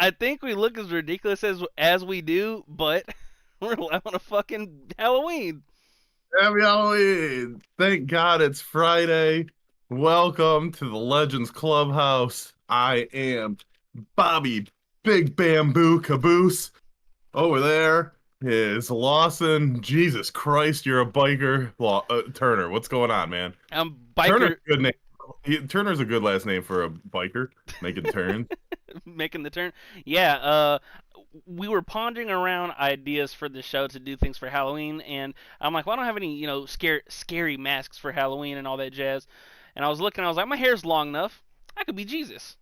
I think we look as ridiculous as we do, but we're on a fucking Halloween. Happy Halloween! Thank God it's Friday. Welcome to the Legends Clubhouse. I am Bobby Big Bamboo Caboose. Over there is Lawson. Jesus Christ, you're a biker. Turner, what's going on, man? I'm Turner's biker a good name. Turner's a good last name for a biker making turns. making the turn. Yeah, we were pondering around ideas for the show to do things for Halloween, and I'm like, well, I don't have any, scary masks for Halloween and all that jazz. And I was looking, I was like, my hair's long enough, I could be Jesus.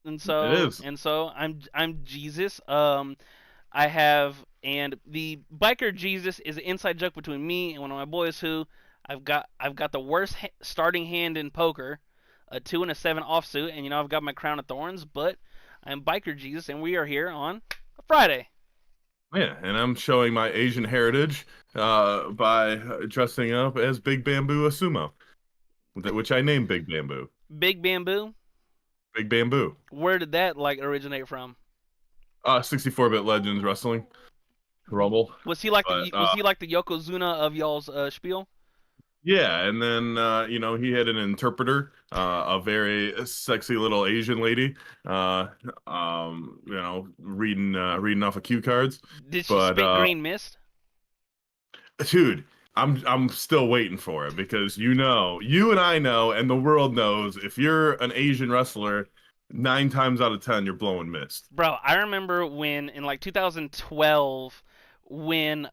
And It so is. and so I'm Jesus. I have and the biker Jesus is an inside joke between me and one of my boys who I've got the worst starting hand in poker, a 2 and a 7 offsuit, and I've got my crown of thorns, but I'm biker Jesus, and we are here on a Friday. Yeah, and I'm showing my Asian heritage by dressing up as Big Bamboo Asumo, which I named Big Bamboo. Big Bamboo. Big Bamboo. Where did that originate from? 64-bit Legends Wrestling Rumble. Was he like But the was he like the Yokozuna of y'all's spiel? yeah, and then he had an interpreter, a very sexy little Asian lady, reading off of cue cards. Did she But spit green mist? dude, I'm still waiting for it because you and I know, and the world knows if you're an Asian wrestler, 9 times out of 10 you're blowing mist. Bro, I remember when in like 2012 when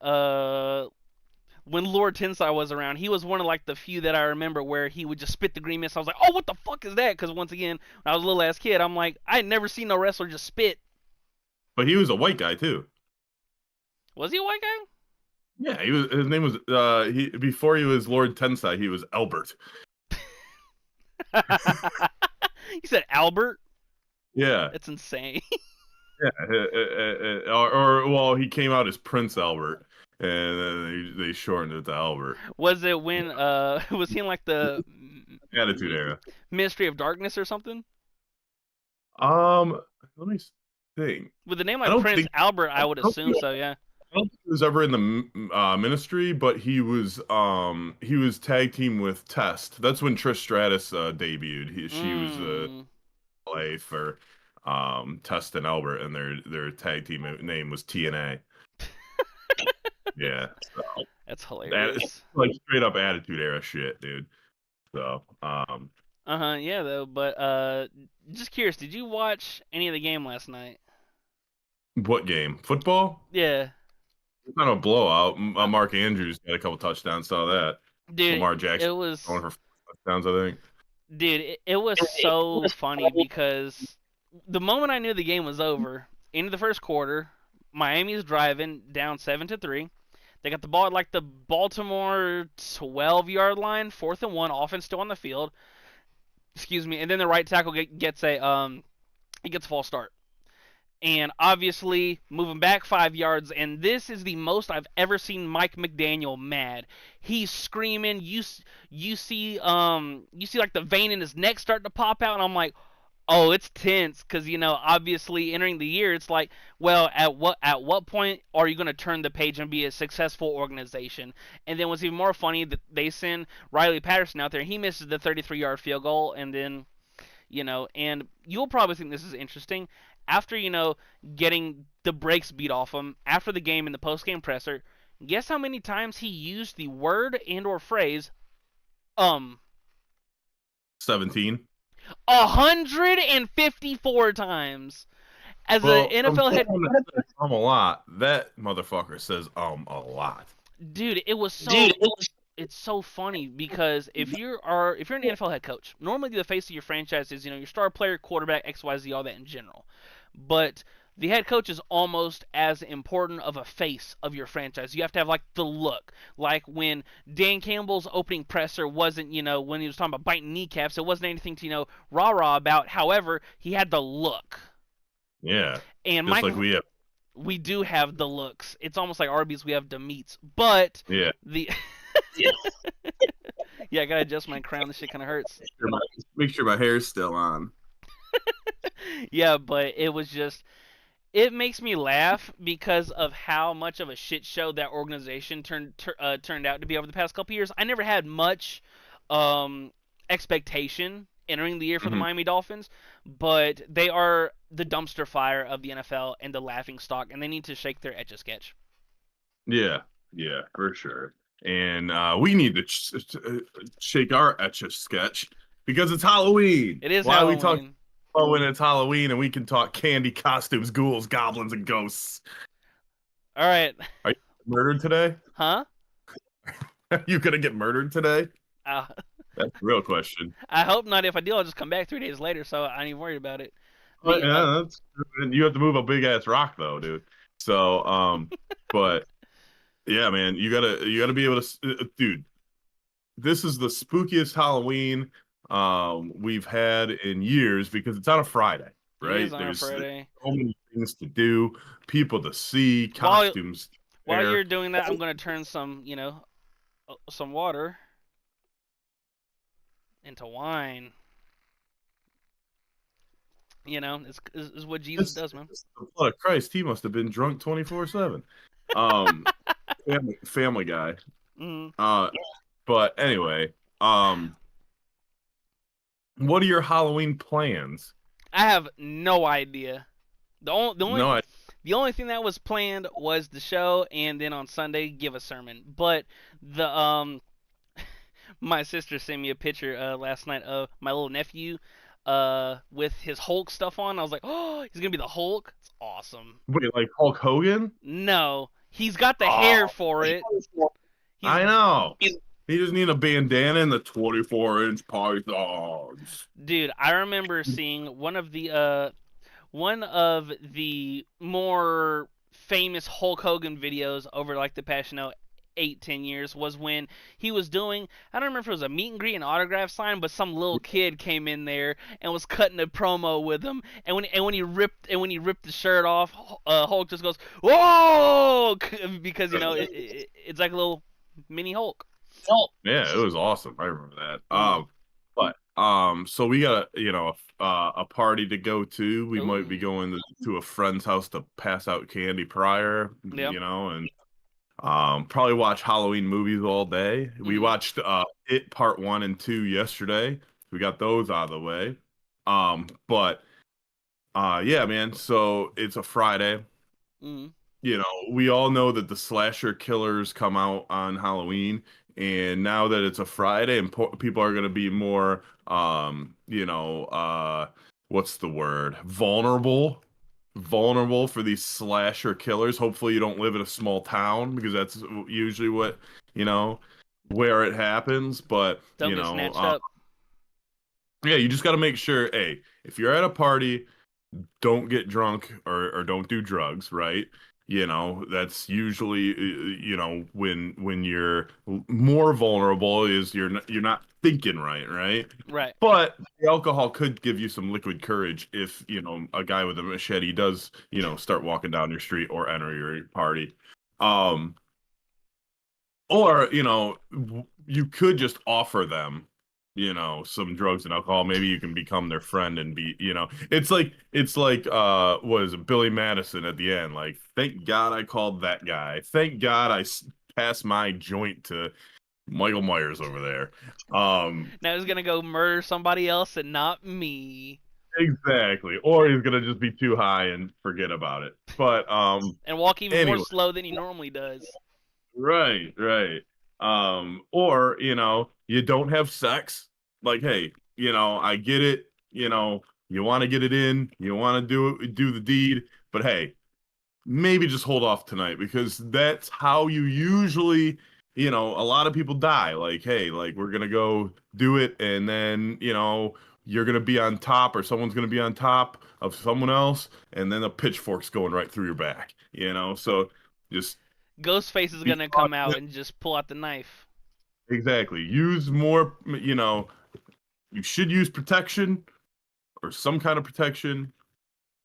when Lord Tensai was around, he was one of like the few that I remember where he would just spit the green mist. I was like, "Oh, what the fuck is that?" Because once again, when I was a little ass kid, I'm like, I had never seen no wrestler just spit. But he was a white guy too. Was he a white guy? Yeah, he was. His name was he before he was Lord Tensai, he was Albert. You said Albert? Yeah, That's insane. yeah. Well, he came out as Prince Albert, and then they shortened it to Albert. Was it when was he in like the Attitude Era. Ministry of Darkness or something? Let me think. With the name I like don't Prince think Albert, I would I don't assume think so. Yeah. I don't think he was ever in the ministry, but he was tag team with Test. That's when Trish Stratus debuted. She was Mm. play for Test and Albert, and their tag team name was TNA. Yeah, so That's that is hilarious. like straight up Attitude Era shit, dude. So Uh-huh, yeah though, but just curious, did you watch any of the game last night? what game? Football? Yeah. It's not a blowout. Uh, Mark Andrews got a couple touchdowns. Saw that. dude, Lamar it Jackson was going for 4 touchdowns, I think. it was so funny because the moment I knew the game was over, into the first quarter, Miami's driving down 7-3. They got the ball at like the Baltimore 12-yard line, 4th and 1, offense still on the field. Excuse me, and then the right tackle gets he gets a false start. And obviously moving back 5 yards, and this is the most I've ever seen Mike McDaniel mad. He's screaming. You see like the vein in his neck starting to pop out, and I'm like, oh, it's tense because obviously entering the year, it's like, well, at what point are you going to turn the page and be a successful organization? And then what's even more funny that they send Riley Patterson out there, and he misses the 33-yard field goal, and then and you'll probably think this is interesting. After, getting the brakes beat off him, after the game in the post-game presser, guess how many times he used the word and or phrase, um, 17. 154 times. As an Well, NFL head, a lot. That motherfucker says a lot. dude, it was Dude, so it's so funny because if you're an NFL head coach, normally the face of your franchise is your star player, quarterback, XYZ, all that in general. But the head coach is almost as important of a face of your franchise. You have to have like the look. Like when Dan Campbell's opening presser wasn't, when he was talking about biting kneecaps, it wasn't anything to, rah-rah about. However, he had the look. Yeah, And just Mike, like we have. we do have the looks. It's almost like Arby's, we have the meats. But Yeah. the yeah, I gotta adjust my crown. This shit kind of hurts. Make sure my hair's still on. Yeah, but it was just It makes me laugh because of how much of a shit show that organization turned out to be over the past couple years. I never had much um, expectation entering the year for the Mhm. Miami Dolphins, but they are the dumpster fire of the NFL and the laughing stock, and they need to shake their etch a sketch. Yeah, yeah, for sure. And we need to shake our etch a sketch because it's Halloween. It is Why we talk Halloween. when it's Halloween and we can talk candy, costumes, ghouls, goblins, and ghosts. All right, Are you murdered today? huh? Are you gonna get murdered today? Uh, That's the real question. I hope not. If I do, I'll just come back 3 days later, so I ain't even worried about it. But The yeah, that's and you have to move a big ass rock though, dude. So, but yeah, man, you gotta be able to, dude. This is the spookiest Halloween we've had in years because it's on a Friday, It is right? on a There's Friday. so many things to do, people to see, While costumes to while wear. you're doing that, I'm gonna turn some water into wine. Is what Jesus This does, man. is the blood of Christ. He must have been drunk 24/7. Um, family guy. Mm. Uh, but anyway, what are your Halloween plans? I have no idea. The only the only No, I the only thing that was planned was the show, and then on Sunday give a sermon. But the my sister sent me a picture last night of my little nephew with his Hulk stuff on. I was like, oh, he's gonna be the Hulk. It's awesome. wait, like Hulk Hogan? No, he's got the hair Oh, for it. He's I know. He just need a bandana and the 24-inch pythons. dude. I remember seeing one of the more famous Hulk Hogan videos over like the past 8-10 years was when he was doing, I don't remember if it was a meet and greet and autograph sign, but some little kid came in there and was cutting a promo with him, and when he ripped the shirt off, Hulk just goes whoa because it's like a little mini Hulk. Yeah, it was awesome. I remember that. Mm. But so we got a party to go to. We might be Ooh. going to a friend's house to pass out candy prior, Yeah. and probably watch Halloween movies all day. We Mm. watched It Part 1 and 2 yesterday. We got those out of the way. But yeah, man. So it's a Friday. Mm. We all know that the slasher killers come out on Halloween, and now that it's a Friday and people are going to be more, what's the word? Vulnerable for these slasher killers. Hopefully, you don't live in a small town because that's usually what, you know, where it happens. But, Don't get snatched up. yeah, you just got to make sure, hey, if you're at a party, don't get drunk or don't do drugs, right? That's usually when you're more vulnerable is you're not thinking right? Right. But the alcohol could give you some liquid courage if, a guy with a machete does, start walking down your street or enter your party. Um or, you could just offer them, some drugs and alcohol. Maybe you can become their friend and it's like was it Billy Madison at the end? Like, thank God I called that guy. Thank God passed my joint to Michael Myers over there. Um, Now he's gonna go murder somebody else and not me. exactly. Or he's gonna just be too high and forget about it. But And walk even more anyway. slow than he normally does. Right, right. Or, you don't have sex. Like, hey, I get it, you want to get it in, you want to do the deed, but hey, maybe just hold off tonight because that's how you usually, a lot of people die. Like, hey, like we're gonna go do it, and then, you're gonna be on top, or someone's gonna be on top of someone else, and then a pitchfork's going right through your back, so just Ghostface is be gonna come out cautious. and just pull out the knife. Exactly. Use more, you should use protection or some kind of protection.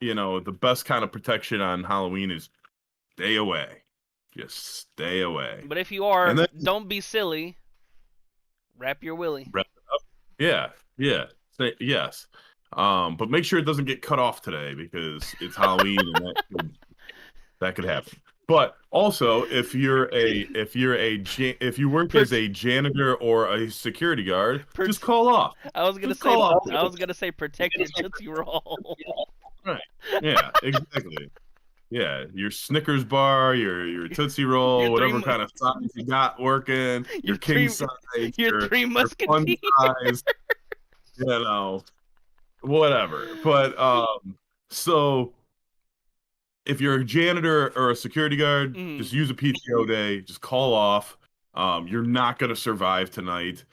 The best kind of protection on Halloween is stay away. Just stay away. But if you are, And then don't be silly. Wrap your willy. wrap it up. Yeah, yeah. Say yes. But make sure it doesn't get cut off today because it's Halloween and that could happen. But also, if you work Per, as a janitor or a security guard, per, just call off. I was gonna Just say call off I today. was gonna say protect your Tootsie Roll. Right. Yeah, exactly. Yeah, your Snickers bar, your Tootsie your Roll, three whatever kind of size you got working, your your king three size, your three your fun musketeers. size, you know, whatever. But so if you're a janitor or a security guard, just Mm, use a PTO day, just call off. You're not gonna survive tonight.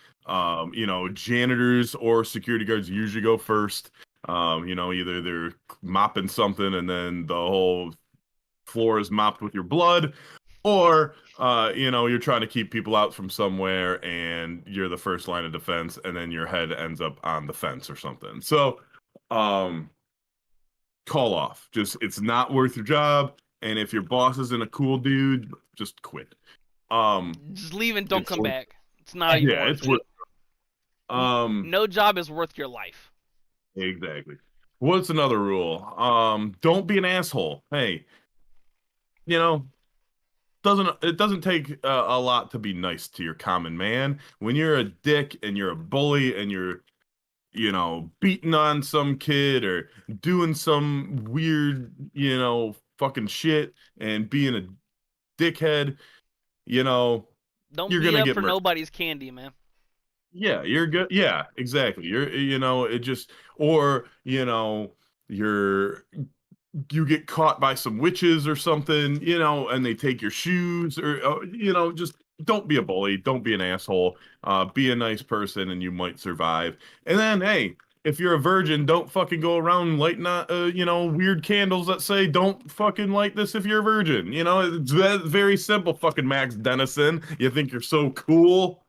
Janitors or security guards usually go first. Either they're mopping something and then the whole floor is mopped with your blood, or you're trying to keep people out from somewhere and you're the first line of defense, and then your head ends up on the fence or something. So, um, call off. Just it's not worth your job. And if your boss isn't a cool dude, just quit. just leave and don't it's come worth, back. It's not even yeah, worth it's it. worth. Um, No job is worth your life. exactly. What's another rule? Don't be an asshole. Hey, you know, doesn't take a lot to be nice to your common man. When you're a dick and you're a bully and you're beating on some kid or doing some weird fucking shit and being a dickhead, you know Don't you're be gonna up get for murdered. nobody's candy, man. Yeah, you're good. Yeah, exactly. It just, or you're you get caught by some witches or something, and they take your shoes, or just don't be a bully, don't be an asshole, be a nice person, and you might survive. And then, hey, if you're a virgin, don't fucking go around lighting, weird candles that say "Don't fucking light this if you're a virgin." It's very simple. Fucking Max Dennison, you think you're so cool?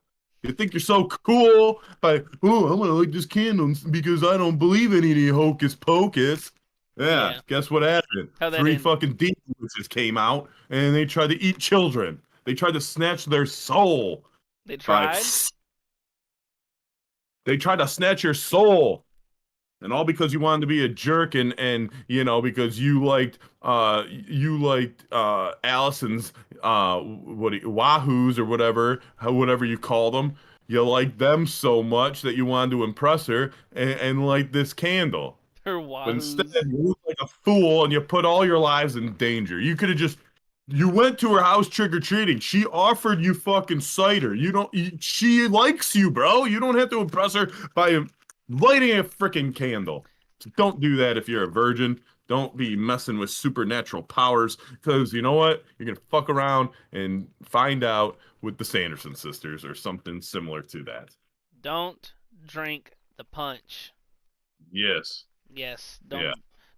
You think you're so cool by, oh, I'm gonna light this candle because I don't believe in any hocus pocus. Yeah, Yeah. guess what happened? How that Three end? fucking demon witches came out and they tried to eat children. They tried to snatch their soul They by tried. they tried to snatch your soul. And all because you wanted to be a jerk, and because you liked Allison's Wahoos or whatever you call them. You liked them so much that you wanted to impress her and light this candle. Her But instead, wahoos. you look like a fool and you put all your lives in danger. You went to her house trick or treating. She offered you fucking cider. She likes you, bro. You don't have to impress her by lighting a freaking candle. So don't do that if you're a virgin. Don't be messing with supernatural powers because you know what? You're gonna fuck around and find out with the Sanderson sisters or something similar to that. Don't drink the punch. Yes. Yes, Yeah.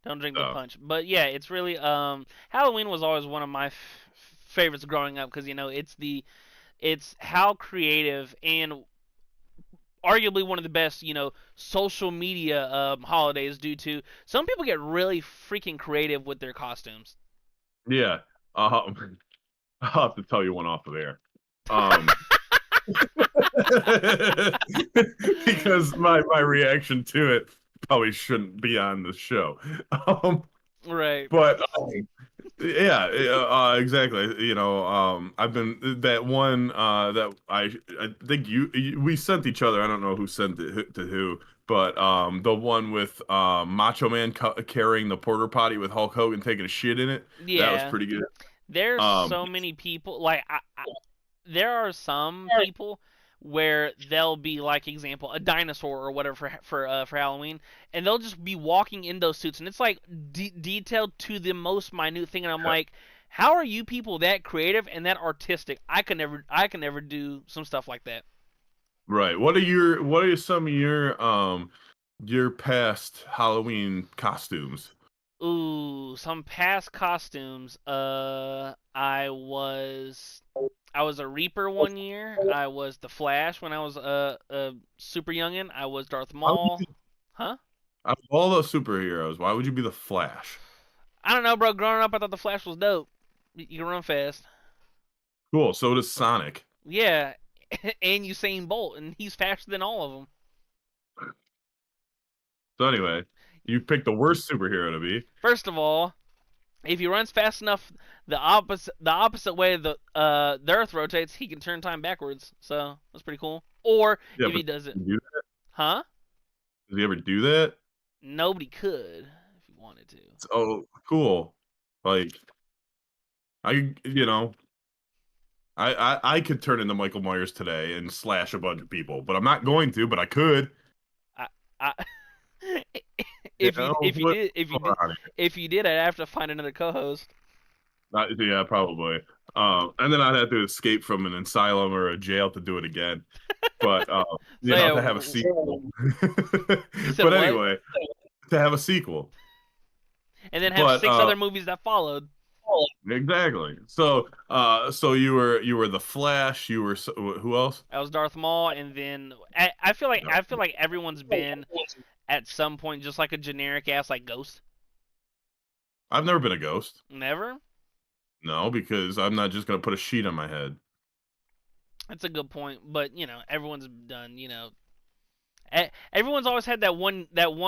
don't drink the So, punch. But yeah, it's really Halloween was always one of my favorites growing up because it's how creative and arguably one of the best social media holidays due to some people get really freaking creative with their costumes. yeah. Um, I'll have to tell you one off of air. Um, because my reaction to it probably shouldn't be on the show. Um, Right. but yeah, exactly. I've been that one that I think we sent each other. I don't know who sent it to who, but the one with Macho Man carrying the porter potty with Hulk Hogan taking a shit in it. That was Yeah. pretty good. There's Um, so many people like there are some people where they'll be like example a dinosaur or whatever for Halloween, and they'll just be walking in those suits, and it's like detailed to the most minute thing, and I'm like, how are you people that creative and that artistic? I can never do some stuff like that. right. What are some of your past Halloween costumes? Ooh, some past costumes. I was a Reaper one year. I was the Flash when I was a super youngin. I was Darth Why would Maul. you Huh? Out of all the superheroes, why would you be the Flash? I don't know, bro. Growing up, I thought the Flash was dope. You can run fast. Cool. So does Sonic. Yeah, and Usain Bolt, and he's faster than all of them. So anyway, you picked the worst superhero to be. First of all, if he runs fast enough the opposite way the Earth rotates, he can turn time backwards. So that's pretty cool. Or Yeah, if but he does it, does he do that? huh? Does he ever do that? Nobody could if he wanted to. Oh, cool. Like I I could turn into Michael Myers today and slash a bunch of people, but I'm not going to, but I could. I, I You if you know, if you what's did if you going did on here? if you did, I'd have to find another co-host. Yeah, probably. And then I'd have to escape from an asylum or a jail to do it again. But So yeah, to have a sequel. you said But what? anyway, to have a sequel. And then have But six other movies that followed. exactly. So so you were the Flash, you were who else? I was Darth Maul, and then I feel like everyone's been at some point just like a generic ass like Ghost. I've never been a ghost. Never. No, because I'm not just gonna put a sheet on my head. That's a good point, but everyone's done. Everyone's always had that one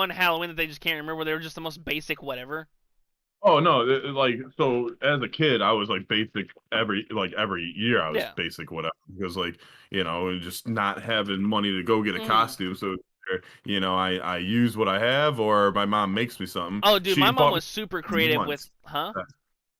Halloween that they just can't remember where they were just the most basic whatever. Oh no, like so as a kid I was like basic every year I was Yeah. basic whatever because just not having money to go get a Mm. costume so I use what I have or my mom makes me something. Oh, dude, She my mom bought me was super a costume creative with, once. huh?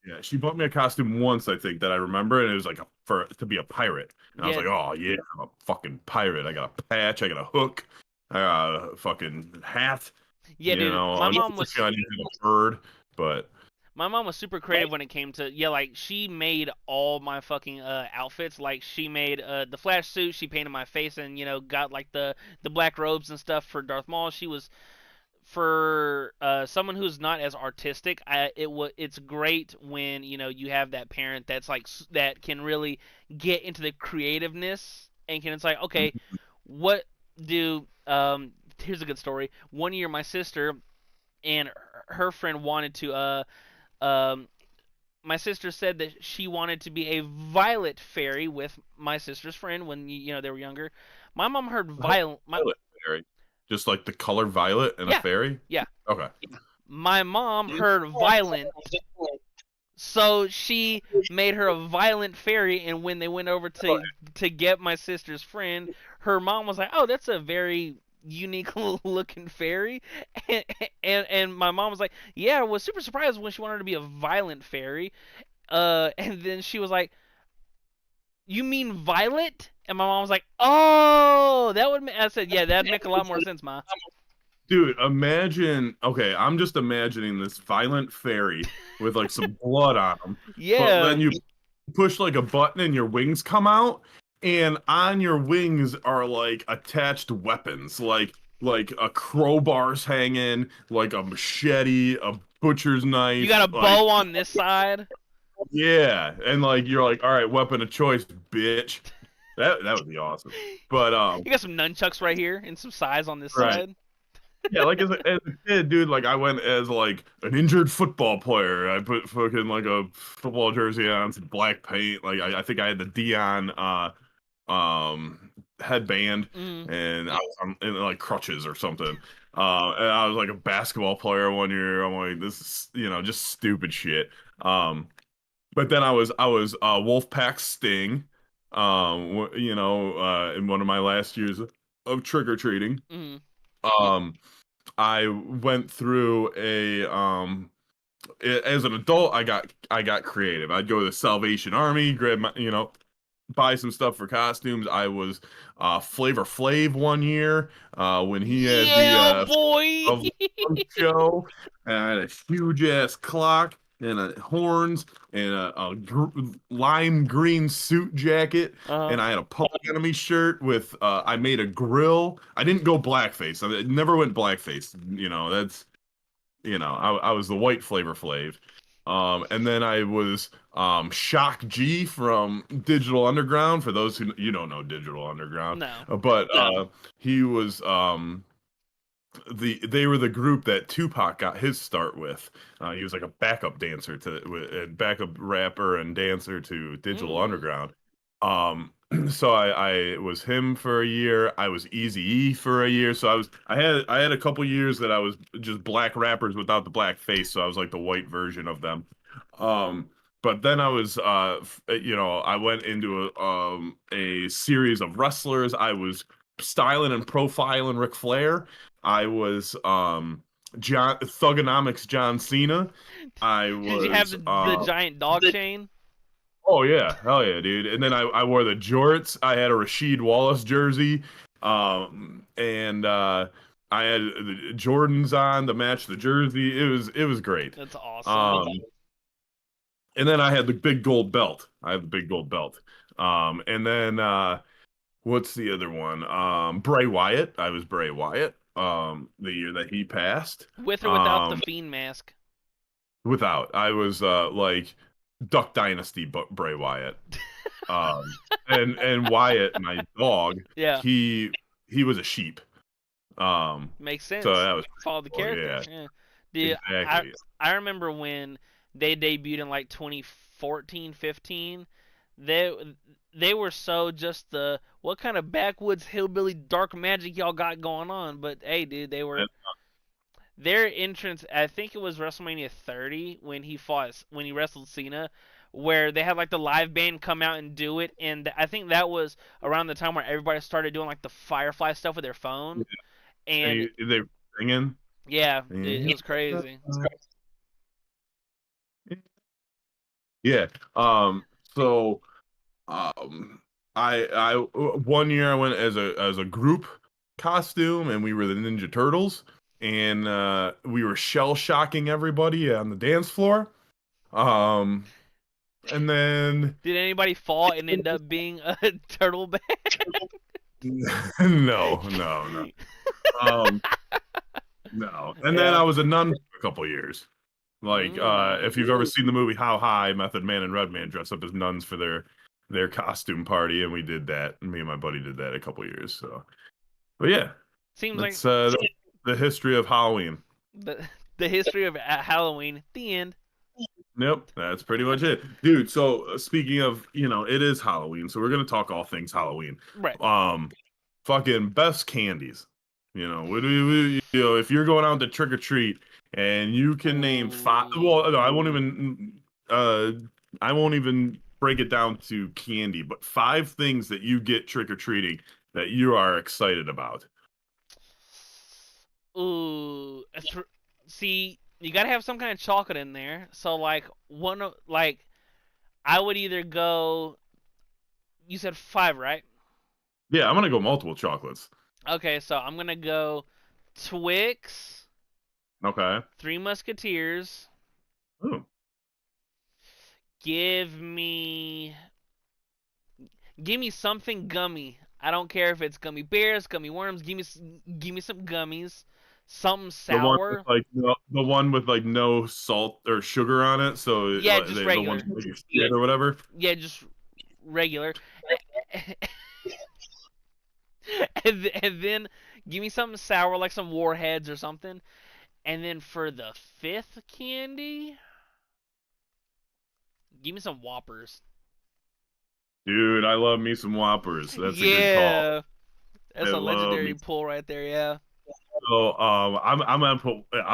Yeah, she bought me a costume once I think that I remember and it was like for to be a pirate. And I was Yeah, like, "Oh yeah, I'm a fucking pirate. I got a patch, I got a hook, I got a fucking hat, yeah, dude. My mom was unfortunately I needed a bird, but my mom was super creative when it came to, yeah, like she made all my fucking outfits. Like she made the Flash suit. She painted my face and got like the black robes and stuff for Darth Maul. She was for someone who's not as artistic. It's great when you have that parent that's like that can really get into the creativeness and can, it's like, okay, what do here's a good story. One year my sister and her friend wanted to um my sister said that she wanted to be a violet fairy with my sister's friend when they were younger. My mom heard violet. violet fairy. Just like the color violet and a Yeah, fairy? yeah. Okay. My mom heard violent, so she made her a violent fairy. And when they went over to get my sister's friend, her mom was like, "Oh, that's a very unique looking fairy," and, and my mom was like, "Yeah, I was super surprised when she wanted to be a violent fairy." And then she was like, "You mean violet?" And my mom was like, "Oh, that would." I said, "Yeah, that'd make a lot more sense, ma." Dude, imagine, okay, I'm just imagining this violent fairy with like some blood on them, but Yeah, then you push like a button and your wings come out, and on your wings are like attached weapons, like a crowbar's hanging, like a machete, a butcher's you knife, got a like bow on this side. yeah, and like you're like, all right, weapon of choice, bitch. That would be awesome. But You got some nunchucks right here and some size on this right. side. Yeah, like as a kid, dude, like I went as like an injured football player. I put fucking like a football jersey on, some black paint. Like I think I had the Dion headband Mm. and I was on in like crutches or something. And I was like a basketball player one year. I'm like, this is, just stupid shit. But then I was Wolfpack Sting, in one of my last years of trick or treating. Mm. Um, I went through as an adult, I got creative. I'd go to the Salvation Army, grab my, buy some stuff for costumes. I was Flavor Flav one year when he had the Yeah, boy. of show and I had a huge ass clock and horns and lime green suit jacket Uh-huh. and I had a Public Enemy shirt with I made a grill. I didn't go blackface. I never went blackface. That's I was the white Flavor Flav. And then I was Shock G from Digital Underground. For those who you don't know Digital Underground, No. but he was they were the group that Tupac got his start with. He was like a backup dancer backup rapper and dancer to Digital Mm. Underground. So I was him for a year. I was Eazy-E for a year. So I had a couple years that I was just black rappers without the black face. So I was like the white version of them. Um, but then I was I went into a series of wrestlers. I was styling and profiling Ric Flair. I was Thugonomics John Cena. I Did you have was the giant dog chain? Oh yeah, hell yeah, dude. And then I wore the jorts. I had a Rasheed Wallace jersey. And I had the Jordans on to match the jersey. It was great. That's awesome. Um and then I had the big gold belt. I had the big gold belt. And then what's the other one? Bray Wyatt. I was Bray Wyatt the year that he passed. With or without the Um Fiend mask? without. I was like Duck Dynasty Bray Wyatt. And Wyatt, my dog, Yeah, he was a sheep. makes So sense. that was Follow the cool. character. Yeah, Yeah. Dude, I exactly. I remember when they debuted in like 2014, 15. They they were so just the what kind of backwoods hillbilly dark magic y'all got going on. But hey, dude, they were And, their entrance. I think it was WrestleMania 30 when he wrestled Cena, where they had like the live band come out and do it, and I think that was around the time where everybody started doing like the Firefly stuff with their phone, and they were singing. yeah, it was crazy. Yeah. So um, I one year I went as a group costume, and we were the Ninja Turtles, and we were shell shocking everybody on the dance floor. Um, and then Did anybody fall and end up being a turtle bag? no, no, no. Um, no. And then Yeah. I was a nun for a couple years. Like, Mm. if you've ever seen the movie How High, Method Man and Redman dress up as nuns for their costume party, and we did that. Me and my buddy did that a couple years. So, but yeah, Seems like that's the history of Halloween. the history of Halloween. The end. Nope, that's pretty much it, dude. So speaking of, it is Halloween, so we're gonna talk all things Halloween. Right. Um, fucking best candies. If you're going out to trick or treat and you can name five, Ooh. well, no, I won't even break it down to candy, but five things that you get trick or treating that you are excited about. Ooh. See, you gotta have some kind of chocolate in there. So like one of like I would either go. You said five, right? Yeah, I'm gonna go multiple chocolates. Okay, so I'm gonna go Twix, Okay. Three Musketeers. Ooh. Give me Give me something gummy. I don't care if it's gummy bears, gummy worms. Give me some gummies. Something sour. The one with like no salt or sugar on it, so Yeah, just the ones regular. that you shit or whatever. Yeah, just regular. And then give me something sour like some warheads or something. And then for the fifth candy, give me some whoppers. Dude, I love me some Whoppers. That's a good call. Yeah, I that's a love legendary me. pull right there. Yeah. So I'm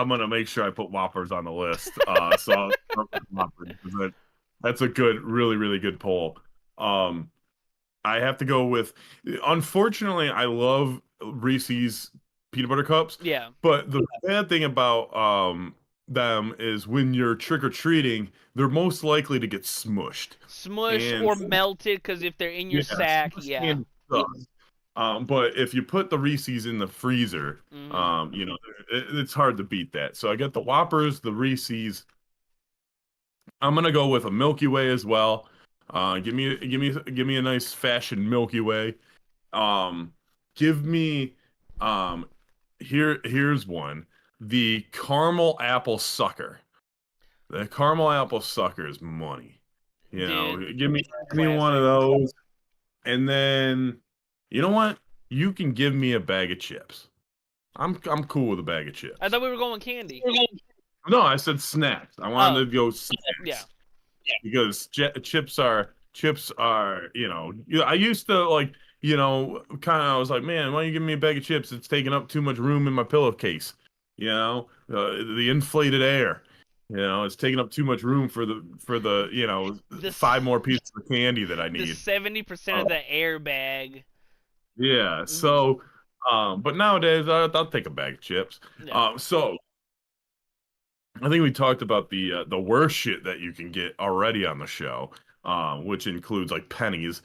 gonna make sure I put Whoppers on the list. So I'll start with Whoppers, 'cause that's a good, really, really good poll. Um, I have to go with. Unfortunately, I love Reese's peanut butter cups, Yeah. but the bad thing about them is when you're trick or treating, they're most likely to get smushed. Smushed And or melted because if they're in your yeah, sack, smushed yeah. candy sucks. But if you put the Reese's in the freezer, Hmm. it's hard to beat that. So I got the Whoppers, the Reese's. I'm gonna go with a Milky Way as well. Give me a nice fashion Milky Way. Um, give me here's one. The caramel apple sucker. The caramel apple sucker is money. Dude, Give me one of classic. those. And then, you know what? You can give me a bag of chips. I'm cool with a bag of I chips. thought we were going candy. No, I said snacks. I wanted Oh, to go yeah. snacks because chips are Chips are, I used to like, kind of, I was like, man, why don't you give me a bag of chips? It's taking up too much room in my pillowcase. The inflated air. It's taking up too much room for the This 5 more pieces of candy that I the need. 70% Uh, of the airbag. yeah. Hmm. So, but nowadays I'll take a bag of chips. Yeah. So I think we talked about the worst shit that you can get already on the show, which includes like pennies,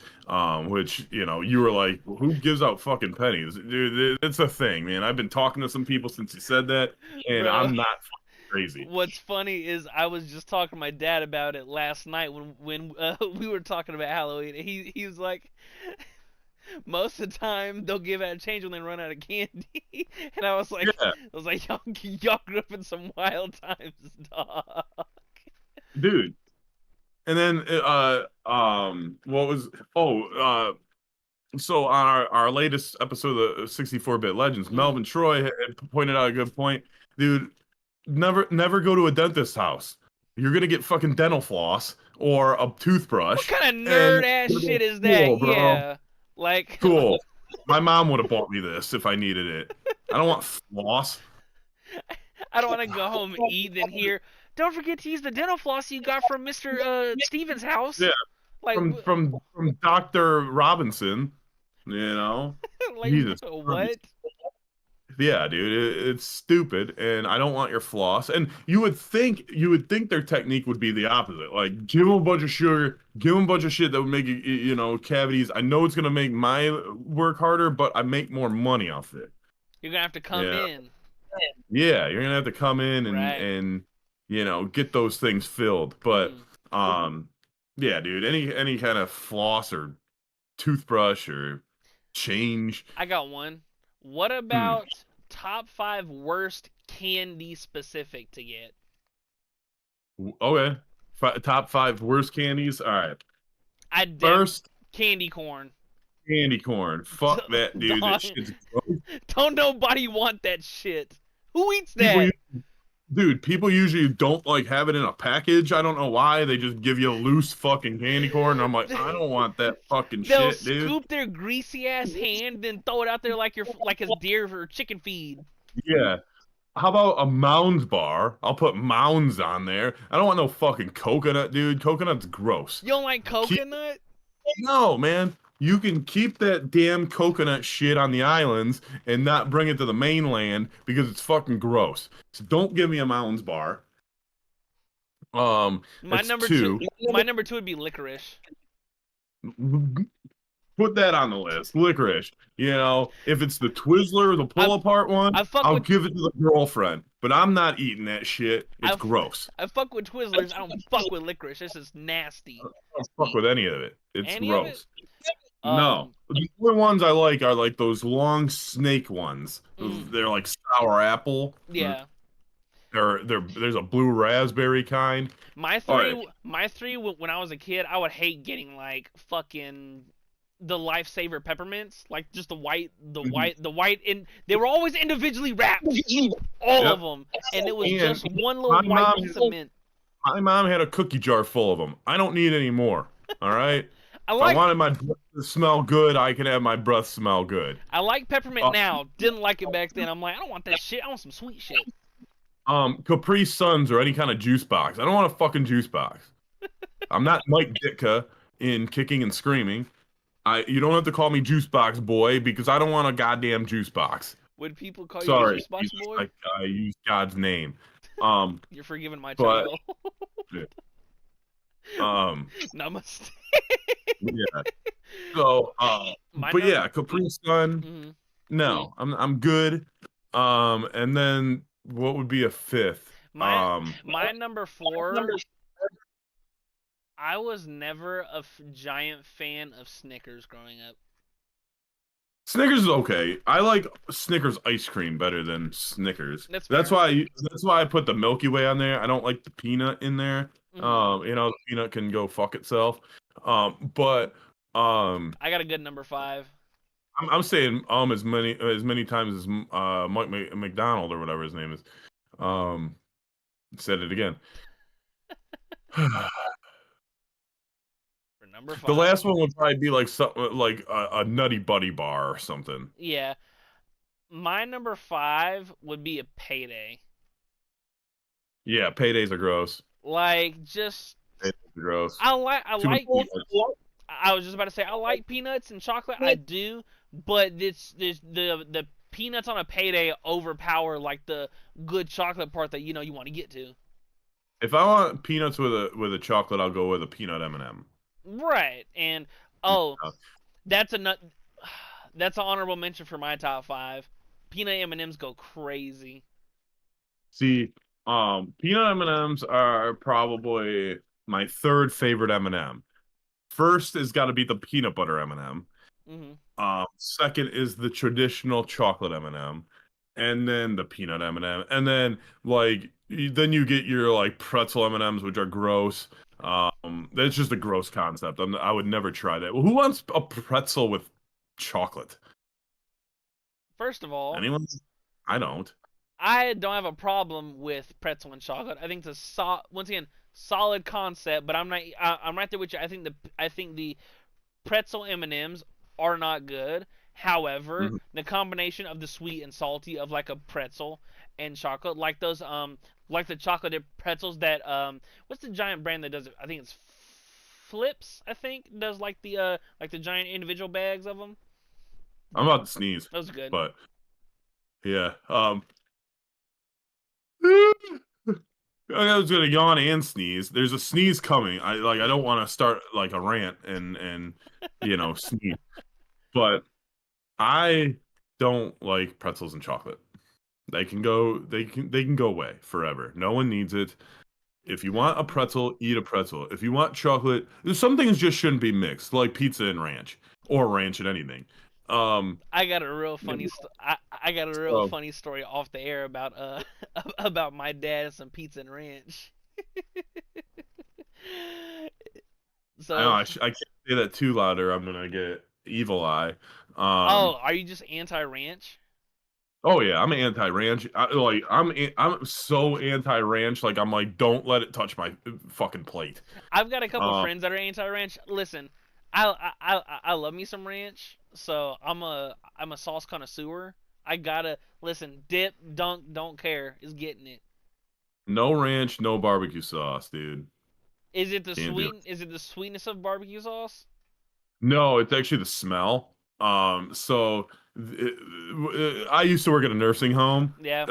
which you were like, who gives out fucking pennies, dude? It's a thing, man. I've been talking to some people since you said that, and Bro, I'm not fucking crazy. what's funny is I was just talking to my dad about it last night when we were talking about Halloween. He was like, most of the time they'll give out change when they run out of candy, and Yeah, I was like, y'all grew up in some wild times, dog. dude. And then what was so on our latest episode of 64-bit Legends, Mm. Melvin Troy had pointed out a good point, dude. Never go to a dentist's house. You're gonna get fucking dental floss or a What toothbrush, kind of and nerd ass you're gonna shit go, is that? cool, bro. Yeah, like Cool. My mom would have bought me this if I needed it. I don't want floss. I don't want to go home and eat and hear. Don't forget to use the dental floss you got from Mr. Stevens' house. Yeah, Like, from Dr. Robinson, you know. like Jesus bro, Christ. what? Yeah, dude, it's stupid, and I don't want your floss. And you would think their technique would be the opposite. Like, give them a bunch of sugar, give them a bunch of shit that would make cavities. I know it's gonna make my work harder, but I make more money off it. You're gonna have to come Yeah, in, yeah, you're gonna have to come in and right? and get those things filled. But Mm. um, yeah, dude, any kind of floss or toothbrush or change. I got one. What Hmm. about top five worst candy specific to get? Okay. Top five worst candies. All right. I def First, candy corn. candy corn. Fuck that, dude. That Dog, shit's gross. don't nobody want that shit. Who eats People, that? people usually don't like have it in a package. I don't know why. They just give you a loose fucking candy corn. And I'm like, I don't want that fucking They'll shit, dude. scoop their greasy ass hand, then throw it out there like it's deer or chicken feed. Yeah. How about a Mounds bar? I'll put Mounds on there. I don't want no fucking coconut, dude. Coconut's gross. You don't like Keep coconut? No, man. You can keep that damn coconut shit on the islands and not bring it to the mainland because it's fucking gross. So don't give me a Mounds bar. My That's number two, two. my number two would be licorice. Put that on the list. Licorice. If it's the Twizzler, the I pull apart one, I fuck I'll with give it to the girlfriend. But I'm not eating that shit. It's I gross. I fuck with Twizzlers. I don't fuck with licorice. This is nasty. I don't fuck with any of it. It's Any of it? gross. No. Um, The only ones I like are like those long snake ones. mm, They're like sour apple. yeah. There's a blue raspberry kind. All right. My three. When I was a kid, I would hate getting like fucking the lifesaver peppermints, like just the white, and they were always individually wrapped, all Yep. of them, and it was And just one my little white mom piece of mint. my mom had a cookie jar full of them. I don't need any more. All right. I If I like wanted my breath to smell good, I can have my breath smell good. I like peppermint Uh, now. Didn't like it back then. I'm like, I don't want that shit. I want some sweet shit. Capri Suns or any kind of juice box. I don't want a fucking juice box. I'm not Mike Ditka in Kicking and Screaming. You don't have to call me Juice Box Boy because I don't want a goddamn juice box. Would people call you Sorry, juice box boy? I used God's name. Um, You're forgiven, my but child. um, Namaste. yeah. So, My but number. yeah, Capri Sun. Mhm. No, I'm good. And then what would be a fifth? My my number four. I was never a giant fan of Snickers growing up. Snickers is okay. I like Snickers ice cream better than Snickers. That's That's fair. why that's why I put the Milky Way on there. I don't like the peanut in there. Hmm. The peanut can go fuck itself. But I got a good number five. I'm saying as many times as Mike McDonald or whatever his name is. Um, said it again. Number The five. last one would probably be like something like a Nutty Buddy bar or something. Yeah. My number five would be a Payday. Yeah, paydays are gross. Like just Paydays are gross. I Too many like peanuts. I was just about to say I like peanuts and chocolate. I do, but this the peanuts on a Payday overpower like the good chocolate part that you want to get to. If I want peanuts with a chocolate, I'll go with a peanut M&M. Right. And oh, that's a nut. That's an honorable mention for my top five. Peanut M&Ms go crazy. See, peanut M&Ms are probably my third favorite M&M. First has got to be the peanut butter M&M. Hmm. Second is the traditional chocolate M&M, and then the peanut M&M, and then then you get your like pretzel M&Ms, which are gross. That's just a gross concept. I would never try that. Well, who wants a pretzel with chocolate? First of all, Anyone? I don't. I don't have a problem with pretzel and chocolate. I think it's once again solid concept, but I'm right there with you. I think the pretzel M&Ms are not good. However, Mhm. the combination of the sweet and salty of like a pretzel and chocolate, like the chocolate pretzels that what's the giant brand that does it? I think it's Flips. I think does like the giant individual bags of them. I'm about to sneeze, Those are good. but yeah. I was gonna yawn and sneeze. There's a sneeze coming. I don't want to start like a rant and sneeze. But I don't like pretzels and chocolate. They can go away forever. No one needs it. If you want a pretzel, eat a pretzel. If you want chocolate, some things just shouldn't be mixed, like pizza and ranch or ranch and anything. Um, I got a real funny I got a real so funny story off the air about about my dad and some pizza and ranch. I know So, I can't say that too louder. I'm gonna get evil eye. oh, Um, are you just anti ranch? Oh yeah, I'm anti-ranch. I'm so anti-ranch. Like I'm like, don't let it touch my fucking plate. I've got a couple Um, friends that are anti ranch. Listen, I love me some ranch, so I'm a sauce connoisseur. I gotta listen. Dip, dunk, don't care. Is getting it. no ranch, no barbecue sauce, dude. Can't do it. Is it the sweetness of barbecue sauce? No, it's actually the smell. I used to work at a nursing home. Yeah.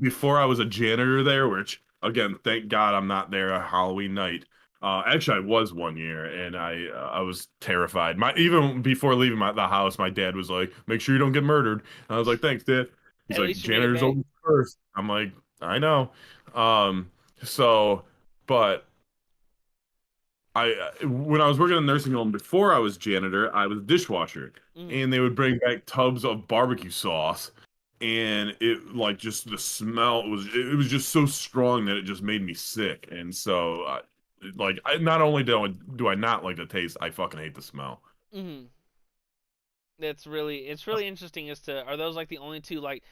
Before I was a janitor there, which again, thank God I'm not there on Halloween night. Actually, I was one year, and I was terrified. My even before leaving the house, my dad was like, "Make sure you don't get murdered." And I was like, "Thanks, Dad." He's At like, least you made it "Janitor's back. always first." I'm like, "I know." Um, so, but when I was working in a nursing home before I was janitor, I was a dishwasher, Mm. and they would bring back tubs of barbecue sauce, and it like just the smell it was just so strong that it just made me sick, and so not only do I not like the taste, I fucking hate the smell. Mm. It's really interesting as to are those like the only two like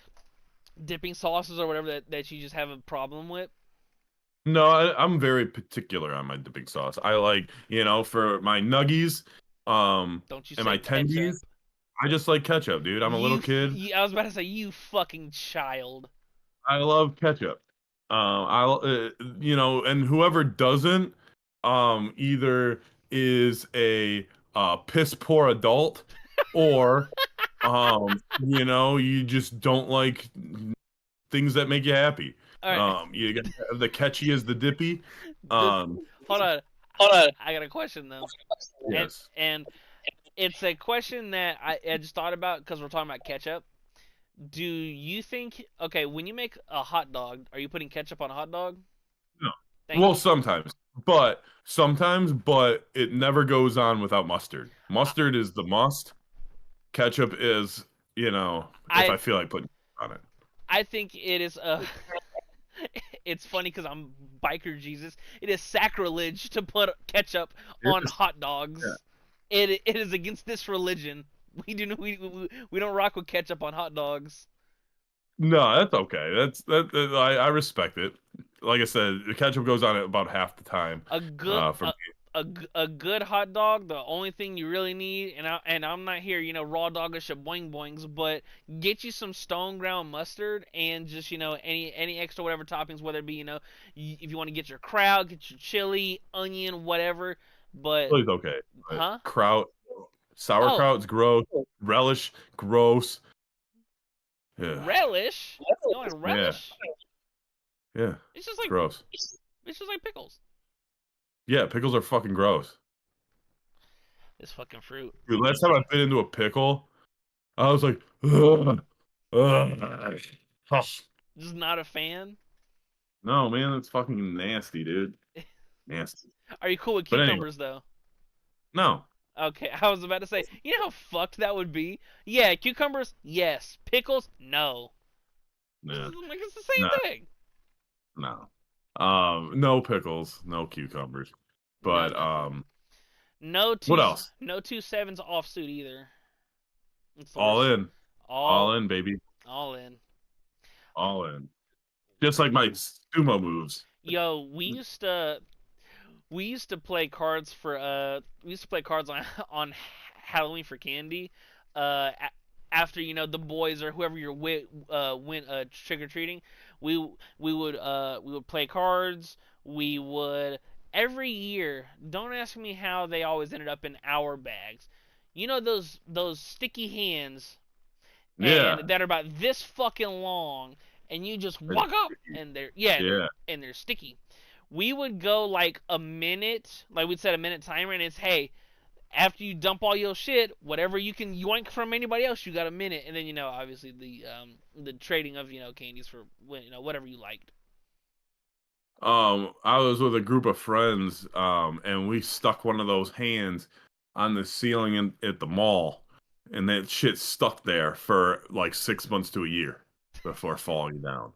dipping sauces or whatever that you just have a problem with? No, I'm very particular on my dipping sauce. I like, for my nuggies, Don't you and say my ketchup? tendies, I just like ketchup, dude. I'm a little kid. I was about to say you fucking child. I love ketchup. And whoever doesn't, either is a piss poor adult, or you just don't like things that make you happy. All right. You got the catchy is the dippy. The Um, hold on. I got a question though, and yes. and it's a question that I just thought about because we're talking about ketchup. Do you think okay when you make a hot dog, are you putting ketchup on a hot dog? No. Thank Well, you. sometimes, but it never goes on without mustard. I Mustard is the must. Ketchup is, if I I, feel like putting on it. I think it is it's funny because I'm biker Jesus. It is sacrilege to put ketchup on It's- hot yeah. dogs. It is against this religion. We don't rock with ketchup on hot dogs. No, that's okay. I respect it. Like I said, the ketchup goes on it about half the time. A good For me. a good hot dog, the only thing you really need, and I'm not here, raw doggish of boing boings, but get you some stone ground mustard and just any extra whatever toppings, whether it be if you want to get your kraut, get your chili, onion, whatever. But Chili's okay. But huh? Oh, sauerkraut's gross. Relish, gross. Yeah. relish? You don't like Yeah. relish? Yeah. It's just It's like gross. it's just like pickles. Yeah, pickles are fucking gross. It's fucking fruit. Dude, last time I bit into a pickle, I was like, ugh, ugh. Huh. Just not a fan. No, man, it's fucking nasty, dude. Nasty. Are you cool with But anyway, cucumbers though? no. Okay, I was about to say, you know how fucked that would be? Yeah, cucumbers, yes. Pickles, no. Yeah. I'm like, it's the same No. thing. No. No pickles, no cucumbers. No But nothing. what else? No two sevens offsuit either. It's the All worst. in. All All in, baby. all in. All in. Just like my sumo moves. Yo, we used to play cards for we used to play cards on on Halloween for candy. After the boys or whoever you're with went trick or treating, we we would play cards. We would every year. Don't ask me how they always ended up in our bags. You know those sticky hands and Yeah. that are about this fucking long, and you just It's walk up tricky. and Yeah. they're sticky. We would go like a minute, like we'd set a minute timer, and it's hey, after you dump all your shit, whatever you can yoink from anybody else, you got a minute, and then obviously the trading of candies for whatever you liked. I was with a group of friends, and we stuck one of those hands on the ceiling at the mall, and that shit stuck there for like 6 months to a year before falling down.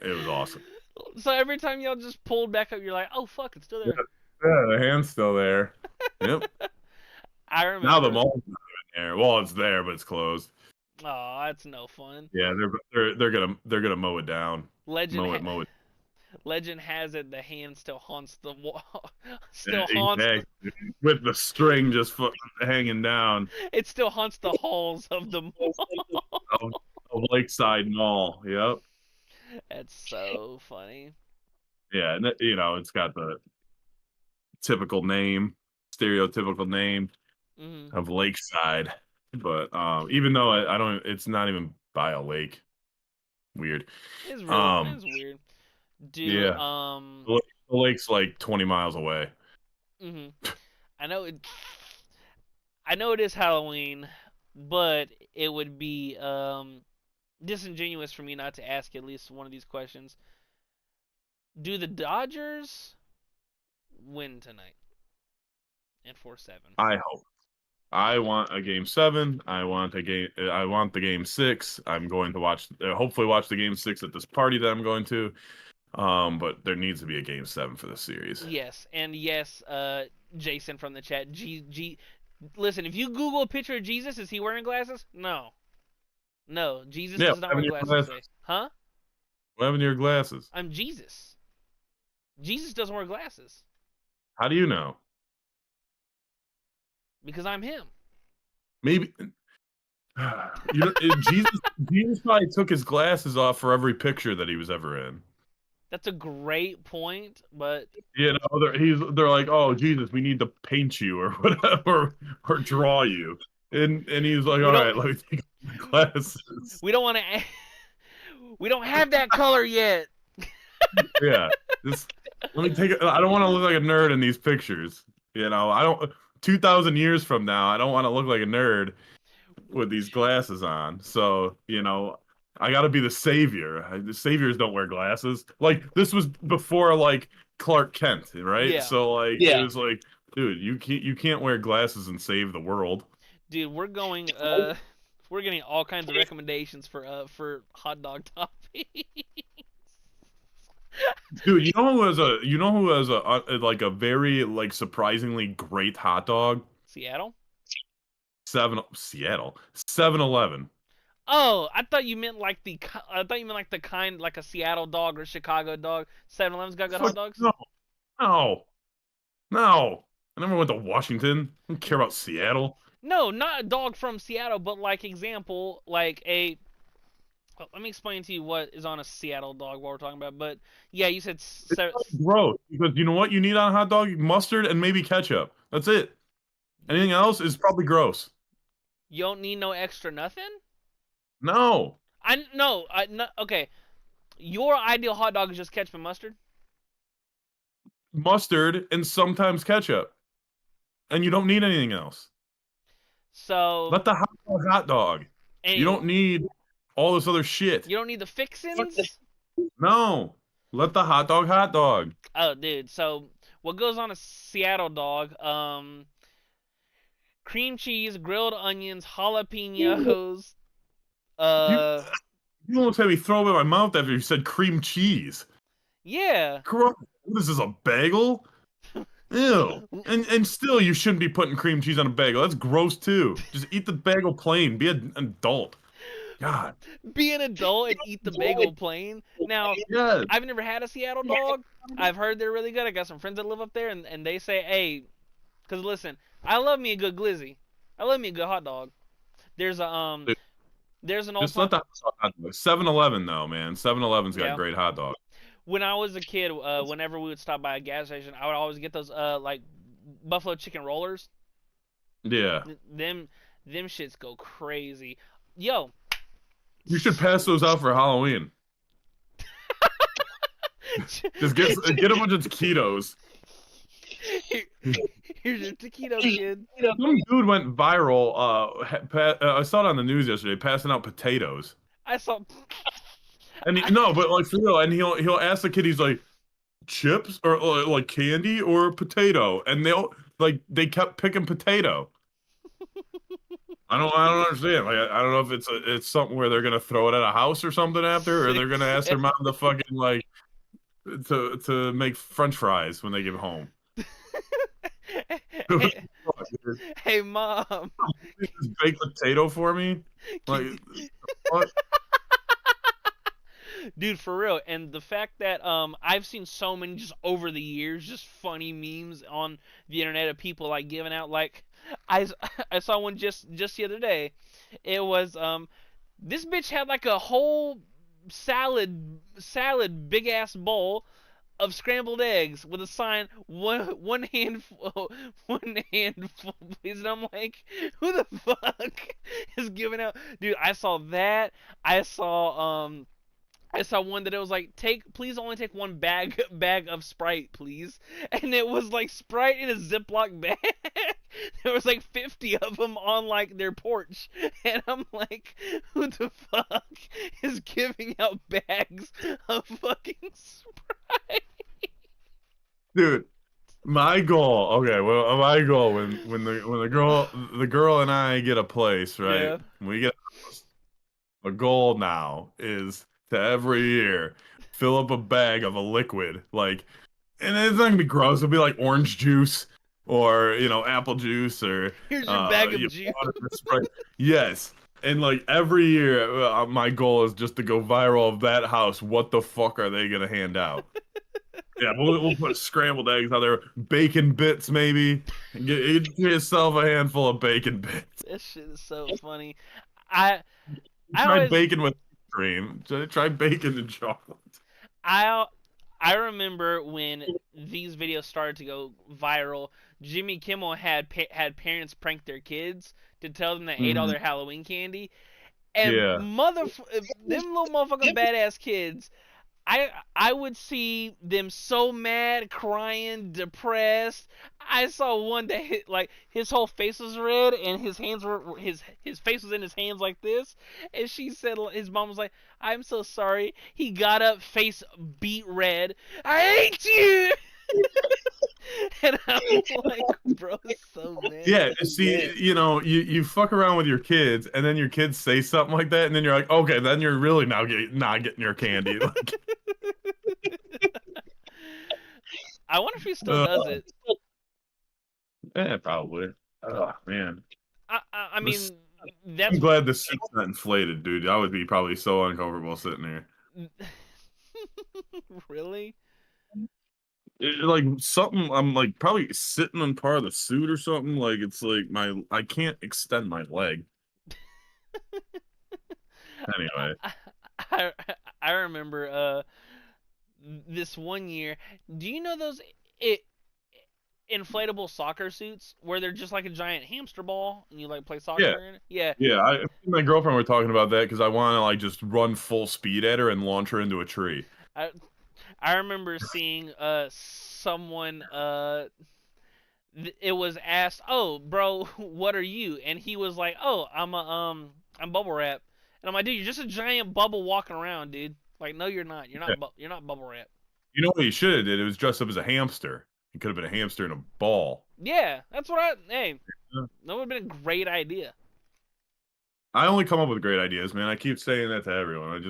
It was awesome. So every time y'all just pulled back up, you're like, oh fuck, it's still Yeah, there. yeah, the hand's still there. Yep. I Now the remember. mall's not even there. Well, it's there, but it's closed. Oh, that's no fun. Yeah, they're gonna mow it down. Legend Mow ha- it, mow it. Legend has it the hand still haunts the wall. Still haunts the. Exactly. With the string just hanging down It still haunts the halls of the mall. of, of Lakeside Mall. Yep. That's so funny. Yeah, and it's got the typical name, stereotypical name Hmm. of Lakeside. But even though I don't, it's not even by a lake. Weird. It's really Um, it's weird. Do yeah, the lake's like 20 miles away. hmm I know it. I know it is Halloween, but it would be disingenuous for me not to ask at least one of these questions. Do the Dodgers win tonight in 4-7? I hope. I want a game 7. I want a game. I want the game 6. I'm going to watch, hopefully, watch the game 6 at this party that I'm going to. But there needs to be a game 7 for the series. Yes, and yes, Jason from the chat. Listen, if you Google a picture of Jesus, is he wearing glasses? No, no, Jesus Yeah, does what not wear happened to your glasses today. glasses? Huh? What happened to your glasses? I'm Jesus. Jesus doesn't wear glasses How do you know? because I'm him. Maybe Jesus probably took his glasses off for every picture that he was ever in. That's a great point, but They're like, oh Jesus, we need to paint you or whatever or draw you, and he's like, we all don't right, let me take off my glasses. we don't want to we don't have that color yet. Yeah, just let me take it. I don't want to look like a nerd in these pictures. I don't. 2,000 years from now, I don't want to look like a nerd with these glasses on. So, I got to be the savior. The saviors don't wear glasses. Like this was before like Clark Kent, right? Yeah, So like it was like, dude, you can't wear glasses and save the world. dude, we're getting all kinds of recommendations for hot dog toppings. Dude, you know who has a like a very like surprisingly great hot dog? Seattle? Seattle. 7-Eleven. Oh, I thought you meant like the kind like a Seattle dog or Chicago dog. 7-Eleven's got good hot Fuck dogs. no. No. No, I never went to Washington. I don't care about Seattle. No, not a dog from Seattle, but like example, like a. Let me explain to you what is on a Seattle dog while we're talking about. But yeah, you said It's gross because you know what you need on a hot dog? Mustard and maybe ketchup. That's it. Anything else is probably gross. you don't need no extra nothing. No, I no, I no, okay. Your ideal hot dog is just ketchup and mustard. mustard and sometimes ketchup, and you don't need anything else. So, Let the hot dog hot dog. You anyway, don't need all this other shit. you don't need the fixins. No, let the hot dog hot dog. Oh, dude. So, what goes on a Seattle dog? Cream cheese, grilled onions, jalapenos. You Uh, you almost had me throw up in my mouth after you said cream cheese. yeah. Gross. What is this, a bagel? Ew. And still, you shouldn't be putting cream cheese on a bagel. That's gross too. Just eat the bagel plain. Be an adult. God. Be an adult and eat the bagel plain. Now, Yes. I've never had a Seattle dog. I've heard they're really good. I got some friends that live up there, and they say, hey, because listen, I love me a good glizzy. I love me a good hot dog. There's a Dude, there's an old just let time. the hot dog. 7-Eleven though, man. 7-Eleven's got Yeah. great hot dogs. When I was a kid, whenever we would stop by a gas station, I would always get those like buffalo chicken rollers. Yeah. Them them shits go crazy. Yo, You should pass those out for Halloween. Just get a bunch of taquitos. Here's your taquito, kid. Some dude went viral. I saw it on the news yesterday, passing out potatoes. I saw. And no, but like for real, and he'll ask the kid, he's like, chips or like candy or potato, and they kept picking potato. I don't understand. Like I don't know if it's something where they're gonna throw it at a house or something after, or they're gonna ask their mom to fucking like to make French fries when they get home. hey, hey, mom. This baked potato for me, like what? Dude, for real. And the fact that I've seen so many just over the years just funny memes on the internet of people like giving out like I I saw one just the other day. It was this bitch had like a whole salad big ass bowl of scrambled eggs with a sign one handful one handful please, and I'm like, who the fuck is giving out? Dude, I saw that. I saw one that it was like, please only take one bag of Sprite, please. And it was like Sprite in a Ziploc bag. There was like 50 of them on like their porch. And I'm like, who the fuck is giving out bags of fucking Sprite? Dude, my goal. Okay, well, my goal when the girl and I get a place, right? Yeah. We get a goal now is to every year fill up a bag of a liquid, like, and it's not gonna be gross. It'll be like orange juice or apple juice or Here's your bag of juice. water or Sprite. Yes. And like every year, my goal is just to go viral of that house. What the fuck are they gonna hand out? Yeah, we'll put scrambled eggs out there, bacon bits maybe. Get yourself a handful of bacon bits. This shit is so funny. I I Try always bacon with cream. Try bacon and chocolate. I I remember when these videos started to go viral. Jimmy Kimmel had parents prank their kids to tell them they ate all Mhm. their Halloween candy, and Yeah. them little motherfucking badass kids. I would see them so mad, crying, depressed. I saw one that like his whole face was red and his hands were his face was in his hands like this, and she said his mom was like, "I'm so sorry." He got up, face beat red. I hate you. And I'm like, bro, it's so mad. Yeah, see, you fuck around with your kids, and then your kids say something like that, and then you're like, okay, then you're really now not getting your candy. Like, I wonder if he still does it. yeah, probably. Oh man, I This- mean, that's I'm glad the seat's not inflated, dude. I would be probably so uncomfortable sitting here. really. like something. I'm like probably sitting on part of the suit or something. Like it's like I can't extend my leg. Anyway, I, I, I remember this one year. Do you know those it, inflatable soccer suits where they're just like a giant hamster ball and you like play yeah, soccer in it? Yeah. yeah. Me and my girlfriend were talking about that because I want to like just run full speed at her and launch her into a tree. I I remember seeing someone it was asked, "Oh, bro, what are you?" And he was like, "Oh, I'm bubble wrap." And I'm like, "Dude, you're just a giant bubble walking around, dude." Like, no, you're not. Yeah. You're not bubble wrap. You know what he should have did? It was dressed up as a hamster. He could have been a hamster in a ball. Yeah, that's what I. Hey, Yeah. that would have been a great idea. I only come up with great ideas, man. I keep saying that to everyone.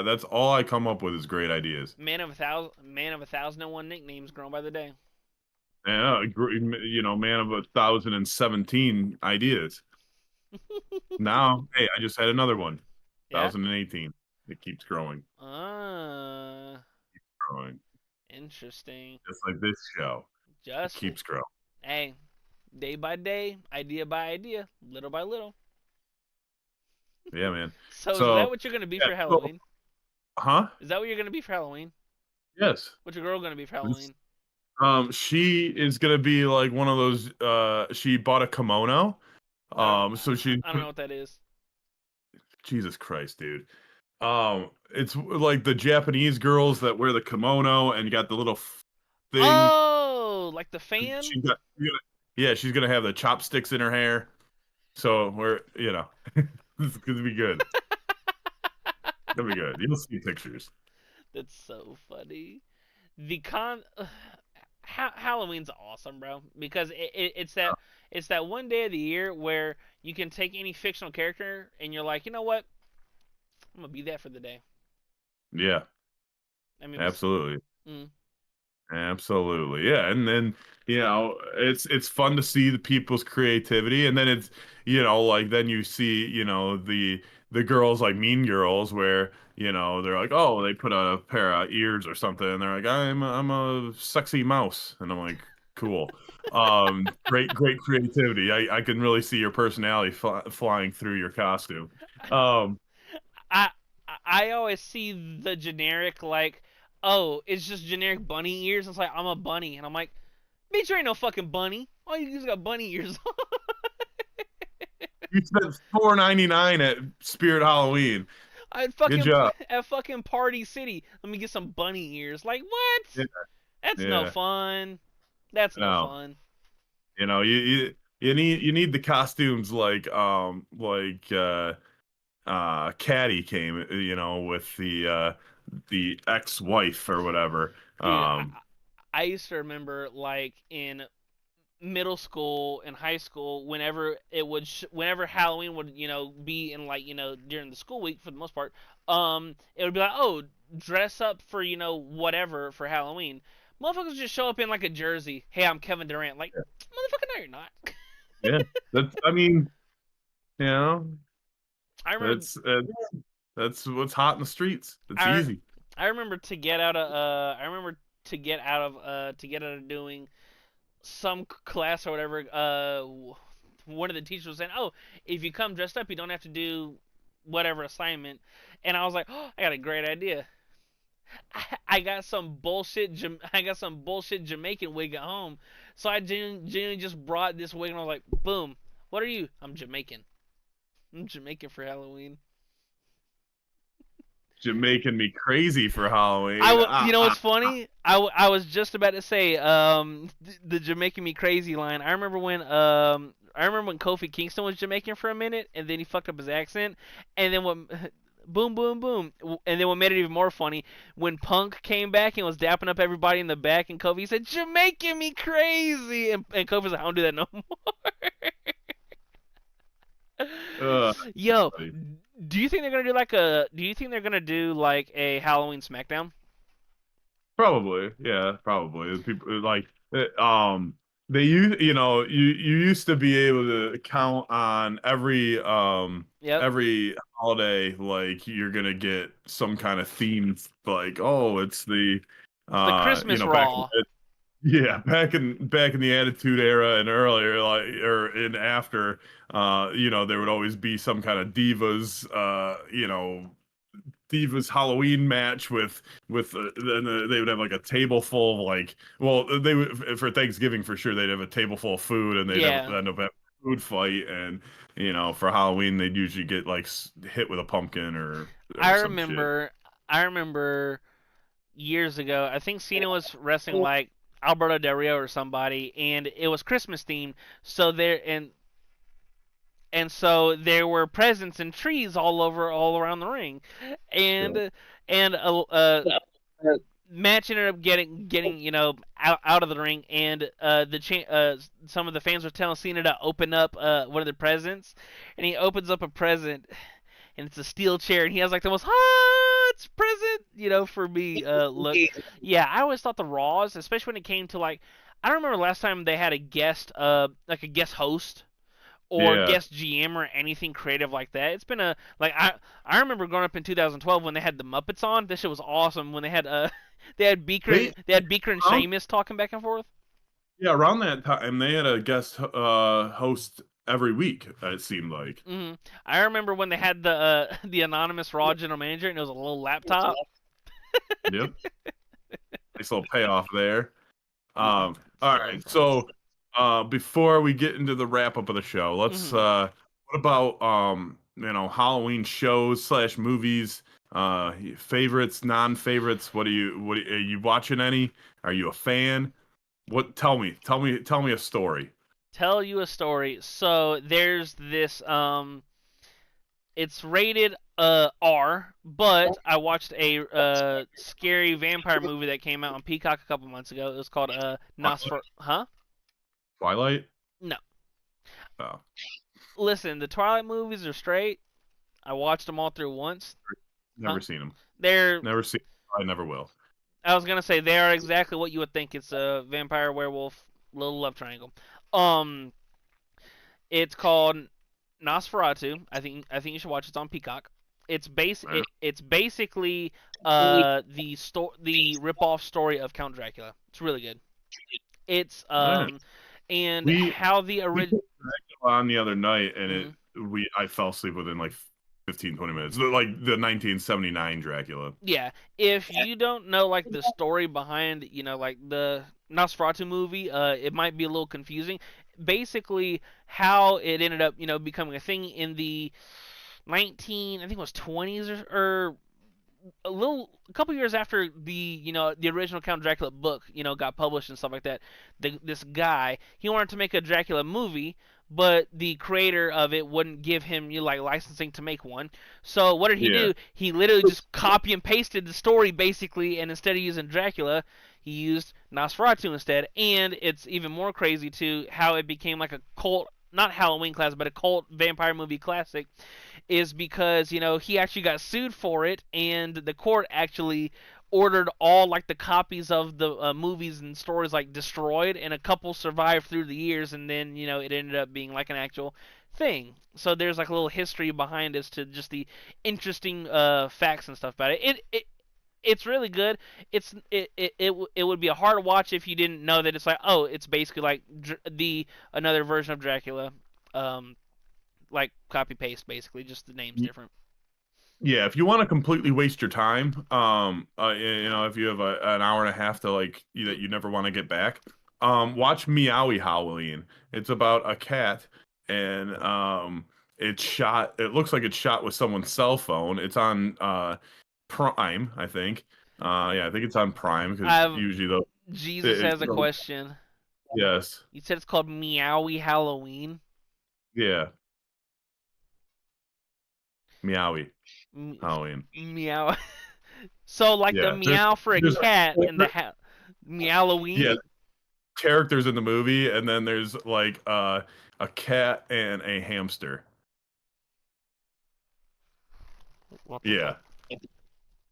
That's all I come up with is great ideas. Man of a thousand and one nicknames grown by the day. Yeah, man of 1,017 ideas. Now, hey, I just had another one. Yeah. 1,018. It keeps growing, Uh, growing. interesting. Just like this show. It Just keeps growing. hey, day by day, idea by idea, little by little. Yeah, man. So is that So, what you're gonna be yeah, for so, Halloween? huh? Is that what you're gonna be for Halloween? Yes. What's your girl gonna be for Halloween? She is gonna be like one of those. She bought a kimono. I don't. So she. I don't know what that is. Jesus Christ, dude. It's like the Japanese girls that wear the kimono and got the little thing. Oh, like the fan? Yeah, she's gonna have the chopsticks in her hair. So this is gonna be good. It's gonna be good. You'll see pictures. That's so funny. The con Halloween's awesome, bro, because it's that one day of the year where you can take any fictional character and you're like, you know what, I'm gonna be that for the day. Yeah, I mean, absolutely. mm, Absolutely. Yeah. And then, it's fun to see the people's creativity. And then like then you see, the girls like Mean Girls where, they're like, oh, they put a pair of ears or something and they're like, I'm a sexy mouse. And I'm like, cool. Great creativity. I can really see your personality flying through your costume. Um, I I always see the generic like, oh, it's just generic bunny ears. It's like I'm a bunny, and I'm like, bitch, you ain't no fucking bunny. All you just got bunny ears. you spent $4.99 at Spirit Halloween. I'd Good fucking job. at fucking Party City. Let me get some bunny ears. Like what? Yeah. That's no Yeah. fun. That's no No. fun. You need the costumes Caddy came, with the ex-wife or whatever. Dude, I used to remember like in middle school and high school whenever whenever Halloween would be in like during the school week for the most part, it would be like, oh, dress up for whatever for Halloween. Motherfuckers just show up in like a jersey. Hey, I'm Kevin Durant. Like, motherfucker, no, you're not. Yeah. I mean, you know, I remember that's uh, that's what's hot in the streets. It's I easy. I remember to get out of to get out of doing some class or whatever. One of the teachers was saying, "Oh, if you come dressed up, you don't have to do whatever assignment." And I was like, "Oh, I got a great idea. I got some bullshit. I got some bullshit Jamaican wig at home, so I genuinely just brought this wig and I was like, boom. What are you? I'm Jamaican. I'm Jamaican for Halloween. You're making me crazy for Halloween. You know what's funny? I was just about to say the Jamaican me crazy line. I remember when Kofi Kingston was Jamaican for a minute and then he fucked up his accent and then what boom boom boom and then what made it even more funny when Punk came back and was dapping up everybody in the back and Kofi said Jamaican me crazy and Kofi's like I don't do that no more. uh, Yo, do you think they're gonna do like a? Do you think they're gonna do like a Halloween SmackDown? Probably, yeah, probably. People like they you used to be able to count on Yep. every holiday like you're gonna get some kind of theme like oh it's the The Christmas back in Raw. Yeah, back in the Attitude Era and earlier, like or in after, there would always be some kind of divas Halloween match with then they would have like a table full of like, well, they would for Thanksgiving for sure they'd have a table full of food and they'd have Yeah, end up having a food fight and for Halloween they'd usually get like hit with a pumpkin or I some shit. remember. I remember years ago. I think Cena was wrestling like Alberto Del Rio or somebody, and it was Christmas themed. So there were presents and trees all around the ring, Yeah. and match ended up getting out of the ring, and some of the fans were telling Cena to open up one of the presents, and he opens up a present, and it's a steel chair, and he has like the most hot present, for me. Look, yeah, I always thought the Raws, especially when it came to like, I don't remember last time they had a guest, like a guest host or Yeah. guest GM or anything creative like that. It's been a like I remember growing up in 2012 when they had the Muppets on. This shit was awesome when they had They they had Beaker and around, Sheamus talking back and forth. yeah, around that time they had a guest host every week, it seemed like. hmm I remember when they had the the anonymous Raw general manager and it was a little laptop. Yep. Nice little payoff there. All right. So, before we get into the wrap up of the show, let's hmm what about Halloween shows slash movies, favorites, non-favorites? Are you watching any? Are you a fan? Tell me a story. Tell you a story. So there's this it's rated R, but I watched a scary vampire movie that came out on Peacock a couple months ago. It was called Twilight? Nosfer. Huh? Twilight? No. Oh, Listen, the Twilight movies are straight. I watched them all through once. never Huh? seen them. They're. Never seen. I never will. I was gonna say they are exactly what you would think. It's a vampire werewolf little love triangle. Um, it's called Nosferatu. I think you should watch it. It's on Peacock. It's basically the rip off story of Count Dracula. It's really good. It's All right. and We how the we original. put Dracula on the other night, and Mm-hmm. I fell asleep within like 15, 20 minutes. Like the 1979 Dracula. Yeah, if you don't know like the story behind, like the Nosferatu movie, it might be a little confusing. Basically, how it ended up, becoming a thing in the 19, I think it was 20s or a couple years after the original Count Dracula book got published and stuff like that. This guy, he wanted to make a Dracula movie, but the creator of it wouldn't give him like licensing to make one. So what did he Yeah. do? He literally just copy and pasted the story basically, and instead of using Dracula, he used Nosferatu instead. And it's even more crazy too how it became like a cult, not Halloween classic, but a cult vampire movie classic, is because he actually got sued for it, and the court actually ordered all like the copies of the movies and stories like destroyed, and a couple survived through the years, and then it ended up being like an actual thing. So there's like a little history behind us to just the interesting facts and stuff about it. It's really good. It would be a hard watch if you didn't know that it's like, oh, it's basically like the another version of Dracula. Um, like copy paste basically, just the name's different. Yeah, if you want to completely waste your time, if you have an hour and a half to that you never want to get back, watch Meowie Halloween. It's about a cat, and it looks like it's shot with someone's cell phone. It's on Prime, I think. Yeah, I think it's on Prime because I've usually though, Jesus has a question. yes, You said it's called Meowie Halloween. yeah, Meowie M- Halloween. meow. So like the Yeah, meow for a there's cat and the yeah, Meowoween. characters in the movie, and then there's like a cat and a hamster. What the Yeah, fuck?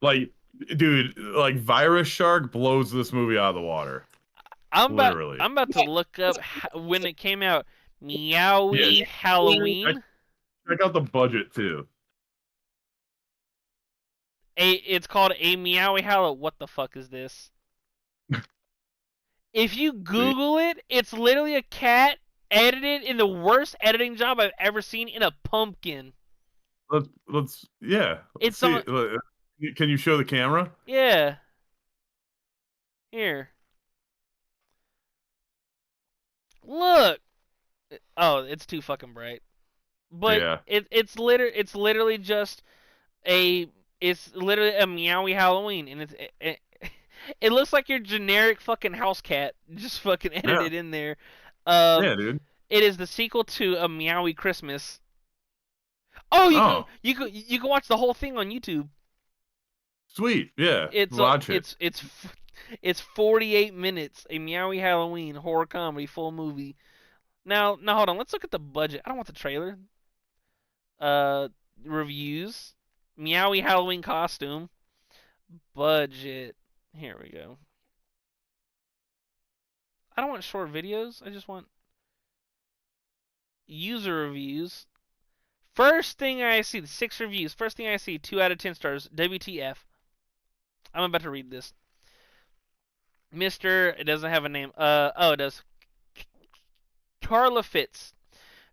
like dude, like Virus Shark blows this movie out of the water, I'm about literally. I'm about to look up when it came out. Yeah, Meowie Halloween. check out the budget too. It's called a Meowie Hallow. What the fuck is this? If you See, Google it, it's literally a cat edited in the worst editing job I've ever seen in a pumpkin. let's yeah. It's See, on. can you show the camera? Yeah. Here. Look. Oh, it's too fucking bright. But Yeah. it's literally just a it's literally a meowy Halloween, and it looks like your generic fucking house cat just fucking Yeah. edited in there. Um, Yeah, dude. it is the sequel to a Meowy Christmas. Oh, Oh, you can watch the whole thing on YouTube. sweet. Yeah. It's Watch it. it's 48 minutes, a Meowy Halloween horror comedy full movie. Now hold on, let's look at the budget. I don't want the trailer. Uh, Reviews, Meowy Halloween costume, budget. Here we go. I don't want short videos. I just want user reviews. First thing I see, the 6 reviews. First thing I see, 2 out of 10 stars. WTF? I'm about to read this. Mister, it doesn't have a name. Oh, it does. Carla Fitz.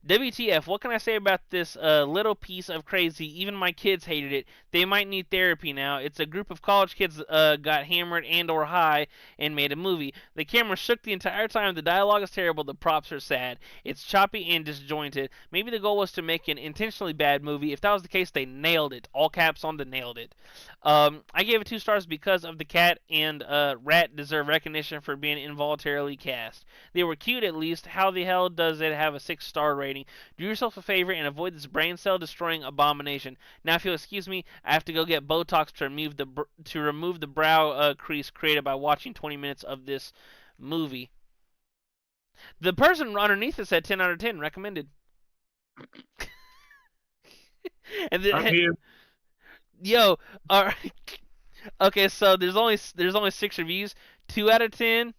WTF, what can I say about this little piece of crazy? Even my kids hated it. They might need therapy now. It's a group of college kids got hammered and or high and made a movie. The camera shook the entire time. The dialogue is terrible. The props are sad. It's choppy and disjointed. Maybe the goal was to make an intentionally bad movie. If that was the case, they nailed it. All caps on the nailed it. I gave it 2 stars because of the cat and rat deserve recognition for being involuntarily cast. They were cute at least. How the hell does it have a 6-star rating? Do yourself a favor and avoid this brain cell destroying abomination. Now, if you'll excuse me, I have to go get Botox to remove the brow crease created by watching 20 minutes of this movie. The person underneath it said 10 out of 10 recommended. And I then, mean, yo, all right. Okay, so there's only 6 reviews. 2 out of 10